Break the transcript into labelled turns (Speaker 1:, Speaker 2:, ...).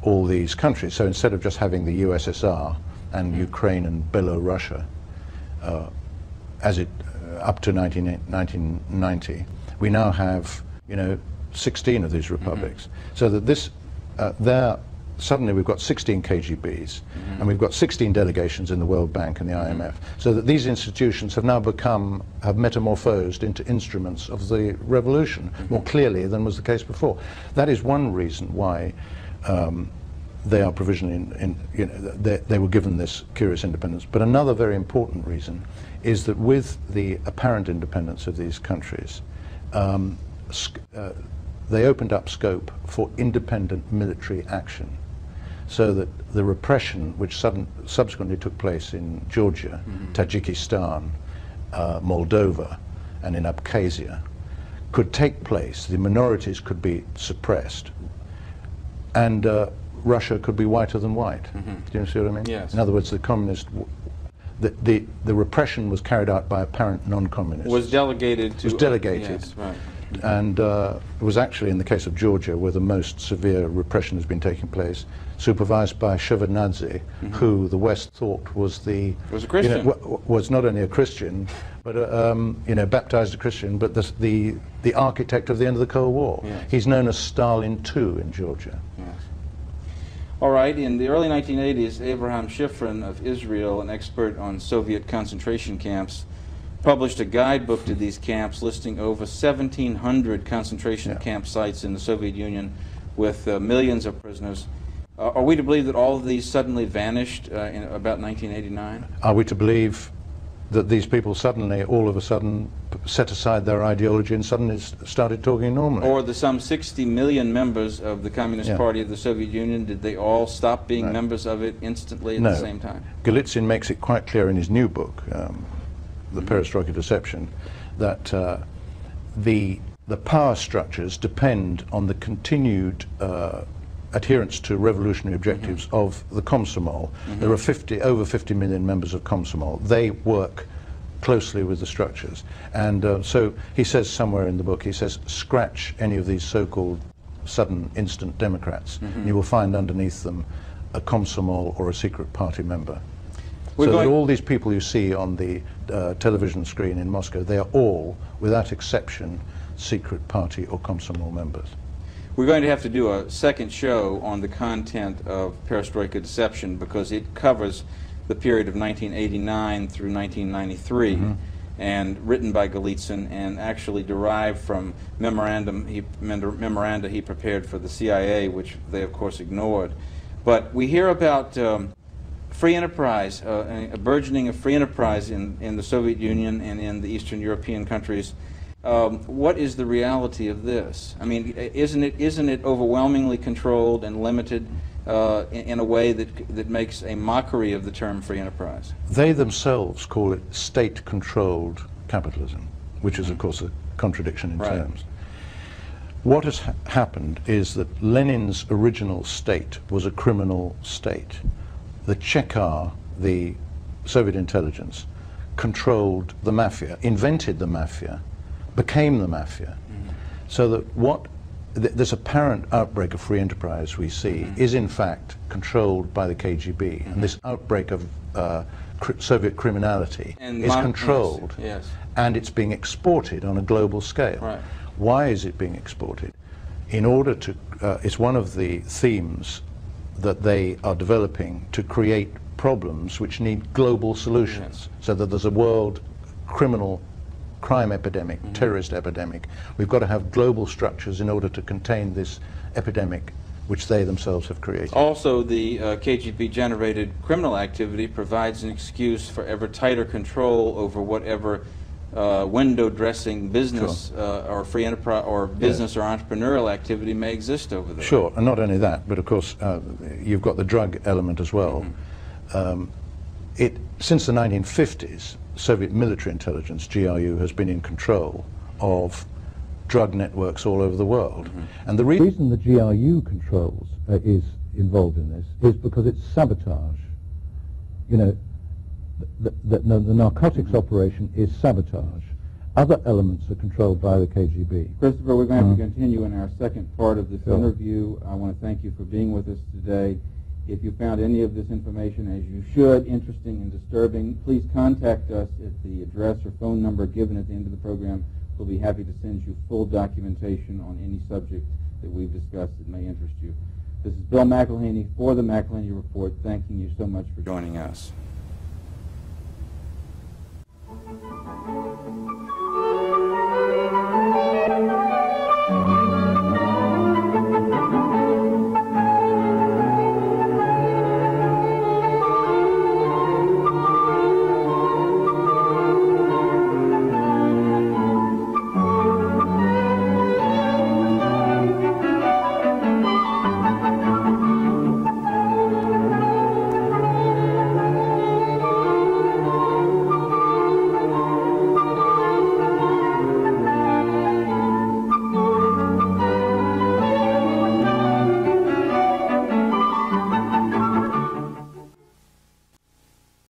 Speaker 1: all these countries. So instead of just having the USSR and Ukraine and Belarus up to 1990, we now have 16 of these republics. So that this suddenly we've got 16 KGBs, and we've got 16 delegations in the World Bank and the IMF, so that these institutions have now have metamorphosed into instruments of the revolution more clearly than was the case before. That is one reason why they are provisionally they were given this curious independence. But another very important reason is that with the apparent independence of these countries, they opened up scope for independent military action, so that the repression which subsequently took place in Georgia, Tajikistan, Moldova, and in Abkhazia could take place. The minorities could be suppressed, and Russia could be whiter than white. Do you see what I mean? Yes. In other words, the repression was carried out by apparent non-communists.
Speaker 2: Was delegated. Yes, right.
Speaker 1: And it was actually in the case of Georgia where the most severe repression has been taking place, supervised by Shevardnadze, who the West thought was a Christian. Was not only a Christian, but baptized a Christian, but the architect of the end of the Cold War. Yes. He's known as Stalin II in Georgia.
Speaker 2: Yes. All right, in the early 1980s, Abraham Shifrin of Israel, an expert on Soviet concentration camps, published a guidebook to these camps listing over 1,700 concentration camp sites in the Soviet Union with millions of prisoners. Are we to believe that all of these suddenly vanished in about 1989?
Speaker 1: Are we to believe that these people suddenly, all of a sudden, set aside their ideology and suddenly started talking normally?
Speaker 2: Or the some 60 million members of the Communist Party of the Soviet Union, did they all stop being members of it instantly at the same time?
Speaker 1: Golitsyn makes it quite clear in his new book, The Perestroika Deception, that the power structures depend on the continued adherence to revolutionary objectives of the Komsomol. There are over 50 million members of Komsomol. They work closely with the structures. And so he says somewhere in the book, he says, scratch any of these so-called sudden instant Democrats, and you will find underneath them a Komsomol or a secret party member. So that all these people you see on the television screen in Moscow, they are all, without exception, secret party or Komsomol members.
Speaker 2: We're going to have to do a second show on the content of Perestroika Deception because it covers the period of 1989 through 1993 and written by Golitsyn and actually derived from memoranda he prepared for the CIA, which they of course ignored. But we hear about free enterprise, a burgeoning of free enterprise in the Soviet Union and in the Eastern European countries. What is the reality of this? I mean, isn't it overwhelmingly controlled and limited in a way that makes a mockery of the term free enterprise?
Speaker 1: They themselves call it state-controlled capitalism, which is, of course, a contradiction in terms. What has happened is that Lenin's original state was a criminal state. The Chekar, the Soviet intelligence, controlled the mafia, invented the mafia, became the mafia. So that this apparent outbreak of free enterprise we see is in fact controlled by the KGB. And this outbreak of Soviet criminality is controlled, and it's being exported on a global scale. Why is it being exported? In order to, it's one of the themes that they are developing to create problems which need global solutions, so that there's a world crime epidemic, terrorist epidemic. We've got to have global structures in order to contain this epidemic which they themselves have created.
Speaker 2: Also, the KGB-generated criminal activity provides an excuse for ever tighter control over whatever window dressing business or free enterprise or business or entrepreneurial activity may exist over there.
Speaker 1: Sure, and not only that, but of course you've got the drug element as well. Since the 1950s, Soviet military intelligence, GRU, has been in control of drug networks all over the world. And the reason the GRU controls is involved in this is because it's sabotage. You know, the narcotics operation is sabotage, Other elements are controlled by the KGB.
Speaker 2: Christopher, we're going to have to continue in our second part of this
Speaker 1: Sure.
Speaker 2: interview. I want to thank you for being with us today. If you found any of this information, as you should, interesting and disturbing, please contact us at the address or phone number given at the end of the program. We'll be happy to send you full documentation on any subject that we've discussed that may interest you. This is Bill McElhaney for the McElhaney Report, thanking you so much for joining us.